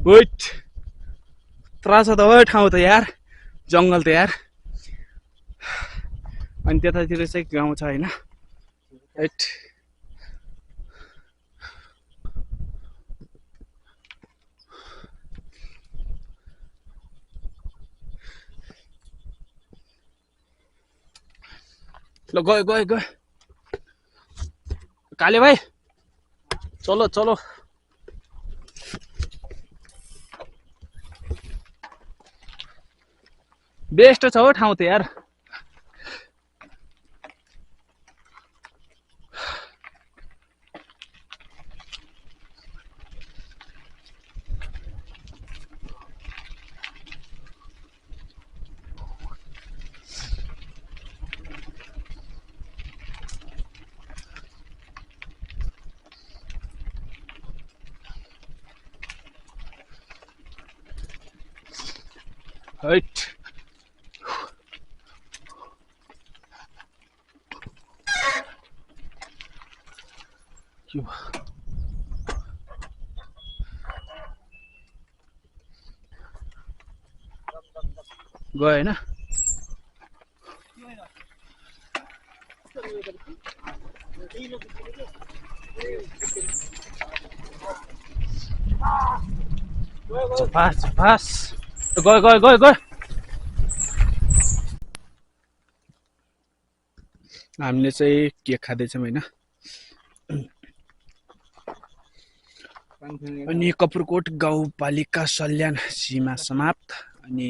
Weight त्रास छ त हो ठाउँ त यार जङ्गल त यार अनि त्यतातिर चाहिँ गाउँ छ हैन वेट ल गयो काले भाइ चलो चलो बेस्ट छ हो ठाउँ त यार हैट गयो हैन झपास गयो हामीले चाहिँ के खाँदैछौँ हैन अनि कपुरकोट गाउँपालिका सल्यान सीमा समाप्त अनि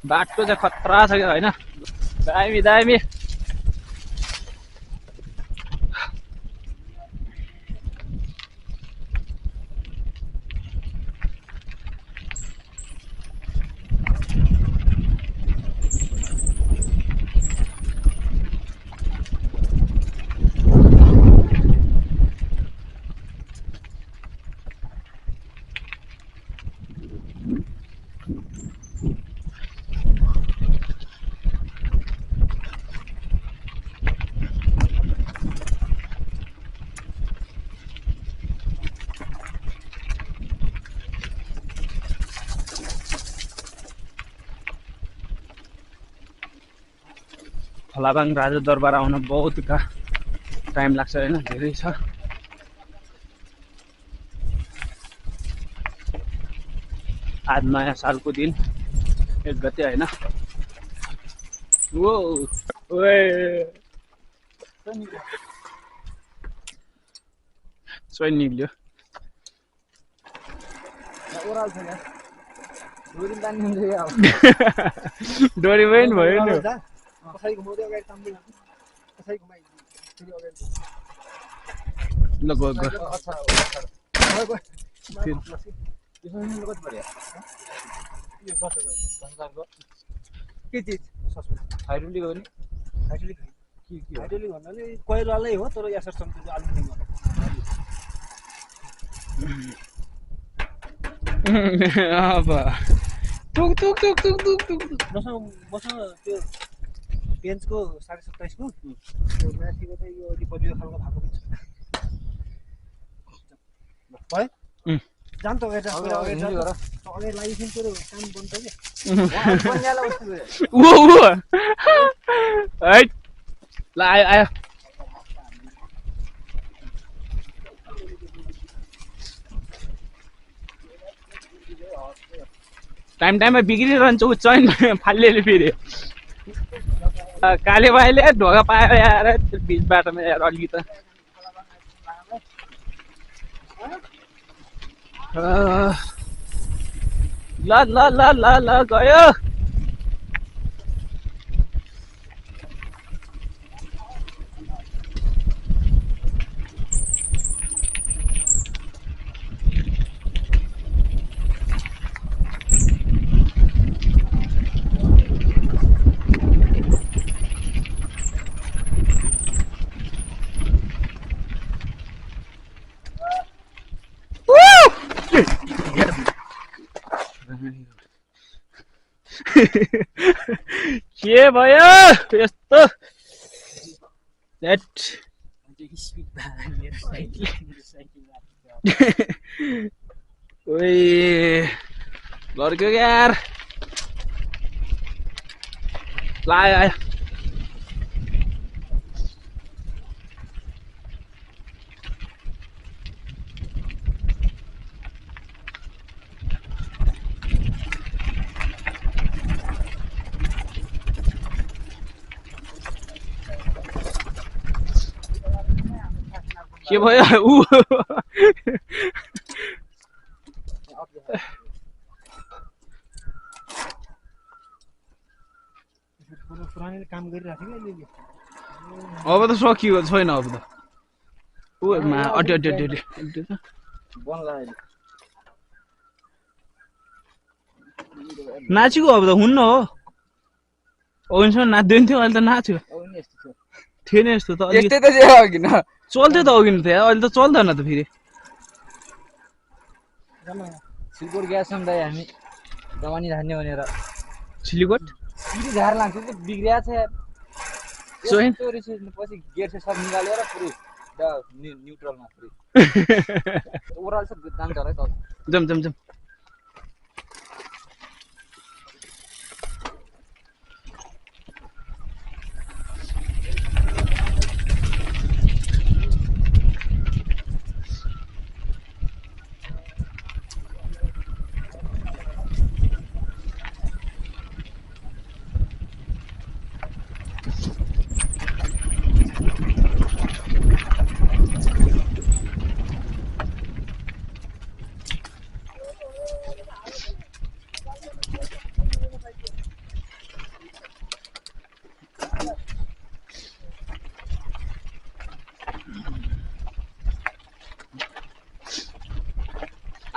बाटो चाहिँ खतरा छ हैन दामी फलाबाङ राजा दरबार आउन बहुत टाइम लाग्छ हैन धेरै छ आज नयाँ सालको दिन 1 गते हैन वो ओए स्वयं निक्ल्यो ओराल छैन डोरी तान्नु हुन्छ अब डोरी पनि भयो नि कसैको मोदे अगाडि तान्दै कसैको माइ फेरि अगाडि ल गयो अच्छा त्यसमा कति पर्यो यो 10,000 को के चिज सस्पेन्स हाइड्रोलिक हो नि हाइड्रोलिक के हाइड्रोलिक भन्नाले कोइलालै हो तर एसर सम्पति एल्युमिनियम अब टुक मसँग त्यो बेन्चको 27.5 को त्यो माथिको चाहिँ यो रिपब्लिक खालको भएको छ है जान त अगाडि अगाडि लागिसक्यो तेरो काम बन्द के ओ है ल आयो टाइममा बिग्रिरहन्छ ऊ चैन फाल्ले फेरि काले भाइले ढोका पाएर यार बिच बाटोमा यार अलि त ल गयो के भयो यस्तो दैट ओए लड्क्यो यार ला आयो के भयो ऊ पुरानो काम गरिरहेको थियो कि अब त सकियो छैन अब त ऊ अड्यो अड्यो अड्यो बनला अहिले नाचेको अब त हुन्न हो अघिसम्म नाच्दैन थियो अहिले त नाच्यो थिएन यस्तो त यस्तै त थियो अघि न चल्थ्यो त अघि थियो अहिले त चल्दैन त फेरि सिलकोट ग्यास दाइ हामी दमानी धान्ने भनेर सिलिकोट फेरि झार लाग्छ त बिग्रिया छ यार सोइन पछि गेयर चाहिँ सब निकालेर पुरै न्युट्रलमा पुरै ओभरअल सब जान्छ होला है त जम जम जम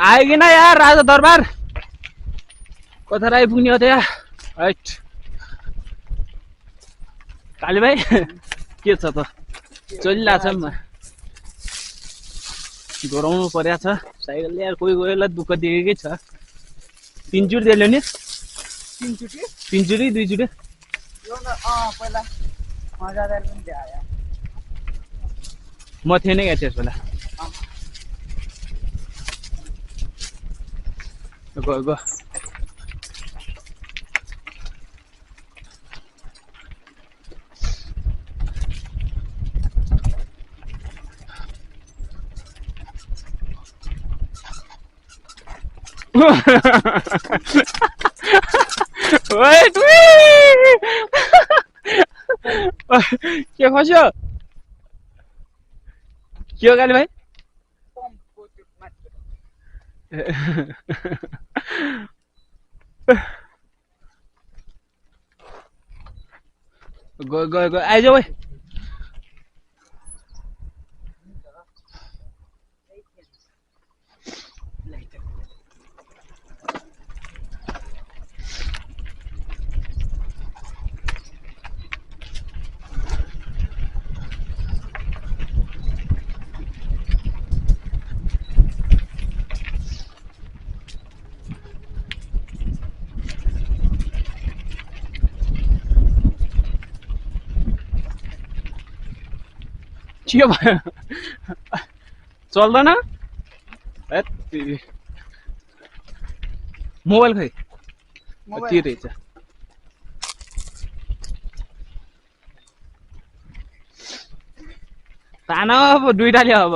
आयो कि ना यार राजा दरबार कता आइपुग्ने हो त यार हैट काली भाइ के छ त चलिरहेछ गराउनु पर्या छ साइकलले यार कोही कोहीलाई दुःख दिएकै छ तीनचोटि दिएलो नि तीनचोटि दुईचोटि पहिला मजादार पनि थियो आयो म थिएन क्या त्यस बेला गयो गयो Wait, के खस्यो के हो काली भाइ गयो गयो गयो आइज भाइ के भयो चल्दैन मोबाइल खै के रहेछ तान अब दुईटाले अब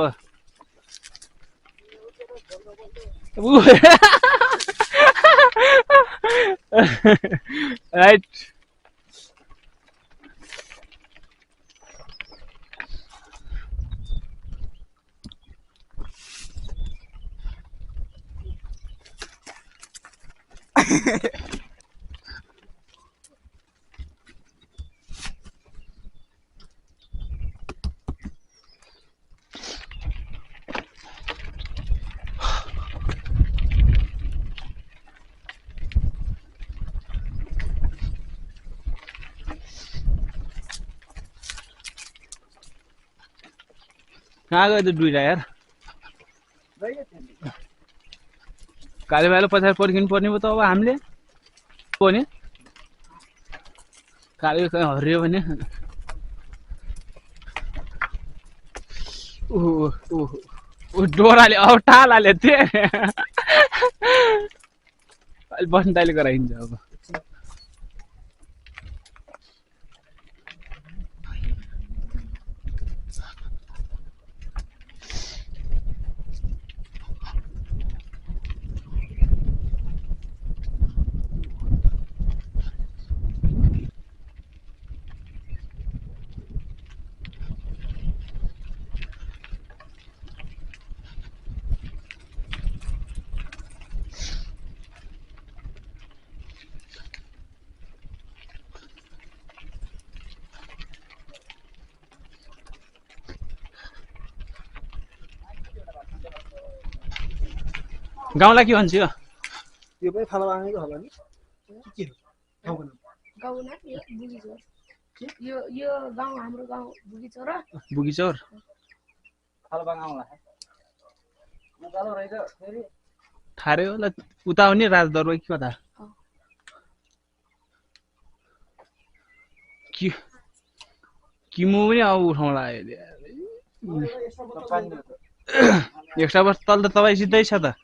राइट कहाँ गयो त दुईटा यार काले भाइले पछाडि पर्खिनु पर्ने भयो त अब हामीले पनि काले कहीँ हरियो भने डोराले अब टालाले थिए अहिले बस्नु ताइले गराइन्छ अब गाउँलाई के भन्छ यो यो पनि थाला बाँगेको होला नि के हो ठाउँको नाम गाउँ न यो बुगिचोर यो गाउँ हाम्रो गाउँ बुगिचोर बुगिचौर थालबाङ आउँला उकालो रहेछ फेरि थारे होला उता हो नि राजदरबार कि कता किमु पनि अब उठाउँला एक्स्ट्रा वर्ष तल त तपाईँ सिधै छ त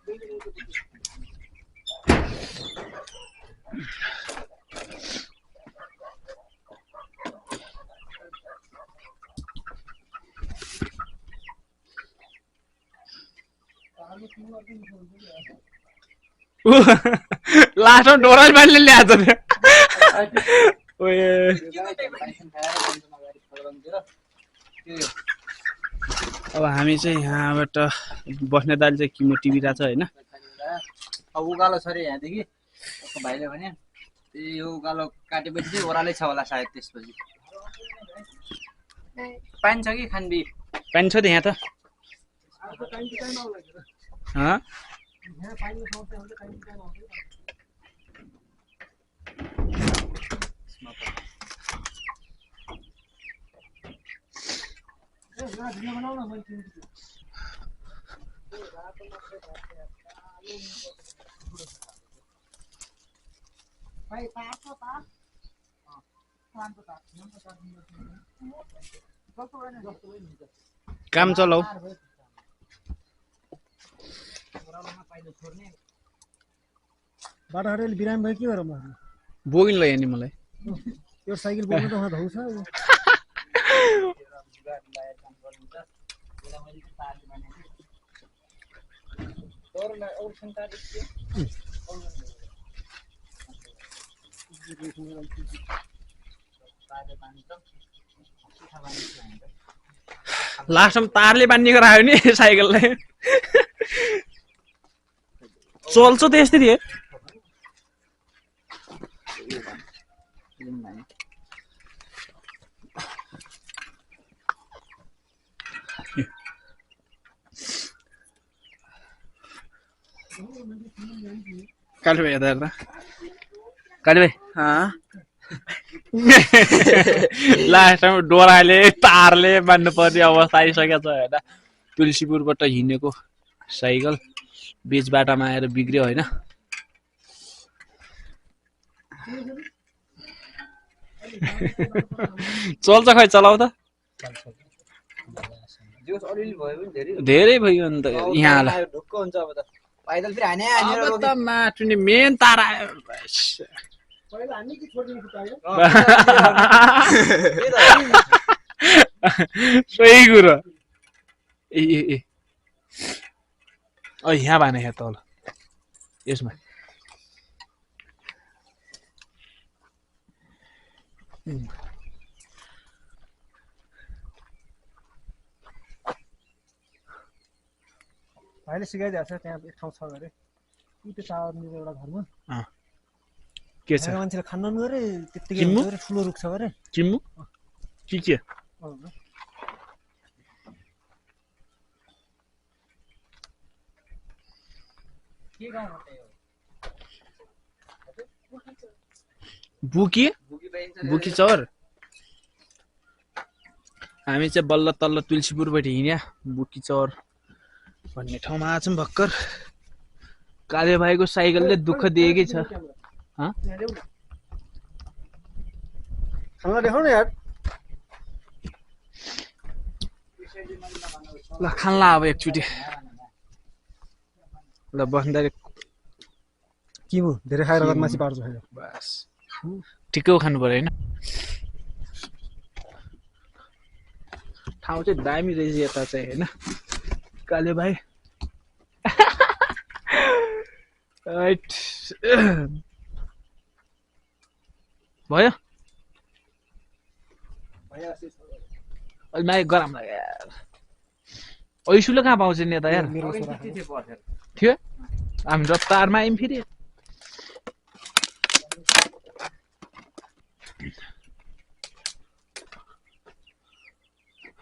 लास्टमा डोरा बाँड्ने ल्याएको थियो अब हामी चाहिँ यहाँबाट बस्ने दाल चाहिँ किमो टिभी रहेछ होइन अब उकालो छ अरे यहाँदेखि भाइले भने त्यही यो उकालो काटेपछि चाहिँ ओह्रालै छ होला सायद त्यसपछि पानी छ कि खानबी पानी छ त यहाँ त काम चलाऊ बाटाहरूले बिरामी भयो के गरौँ बोकिन लग्यो नि मलाई यो साइकल बोक्नु त उहाँ धौछ लास्टमा तारले बाँधिएको राख्यो नि साइकललाई चल्छ त यस्तै थिए काले भाइ हेर्दा हेर्दा काले भाइ लास्टमा डोराले तारले बाँध्नु पर्ने अवस्था आइसकेको छ होइन तुलसीपुरबाट हिँडेको साइकल बीच बाटामा आएर बिग्रियो होइन चल्छ खै चलाउ त धेरै भयो नि त यहाँलाई ढुक्क हुन्छ अब त पैदल फेरि हाने अब त माटु नि मेन तार आयो सही कुरो ए ए ए यहाँ भने यहाँ तल यसमा भाइले सिकाइदिएको छ त्यहाँ एक ठाउँ छ अरे त्यो टावरनिर एउटा घरमा के छ मान्छेले खान ननु अरे त्यतिकै ठुलो रुख छ अरे चिम्मु के बुकी चौर हामी चाहिँ बल्ल तल्ल तुलसीपुरबाट हिँड्या बुकी चौर भन्ने ठाउँमा आछौँ भर्खर काले भाइको साइकलले दुःख दिएकै छ यहाँ ल्याऊ न। खाना देखाउ न यार ल खान्ला अब एकचोटि ल बस्दाखेरि के भयो धेरै खाएर माछी पार्छ फेरि बस ठिकै खानु पर्यो होइन ठाउँ चाहिँ दामी रहेछ यता चाहिँ होइन काले भाइ राइट भयो अहिले माइ गरम लाग्यो यार ऐसुले कहाँ पाउँछ नि यता यार मेरो छोरा थियो हामी रफ्तारमा आयौँ फेरि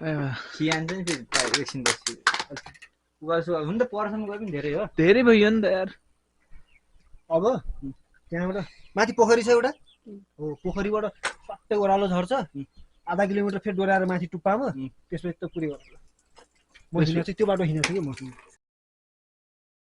खियान्छ नि फेरि एकछिन पछि उगासुगा हुन त परसम्म गए पनि धेरै हो धेरै भयो नि त यार अब त्यहाँबाट माथि पोखरी छ एउटा हो पोखरीबाट सट्टै ओह्रालो झर्छ आधा किलोमिटर फेरि डोराएर माथि टुप्पामा त्यसपछि त पुरै ओह्रालो म हिँडेको चाहिँ त्यो बाटो हिँडेको छु कि म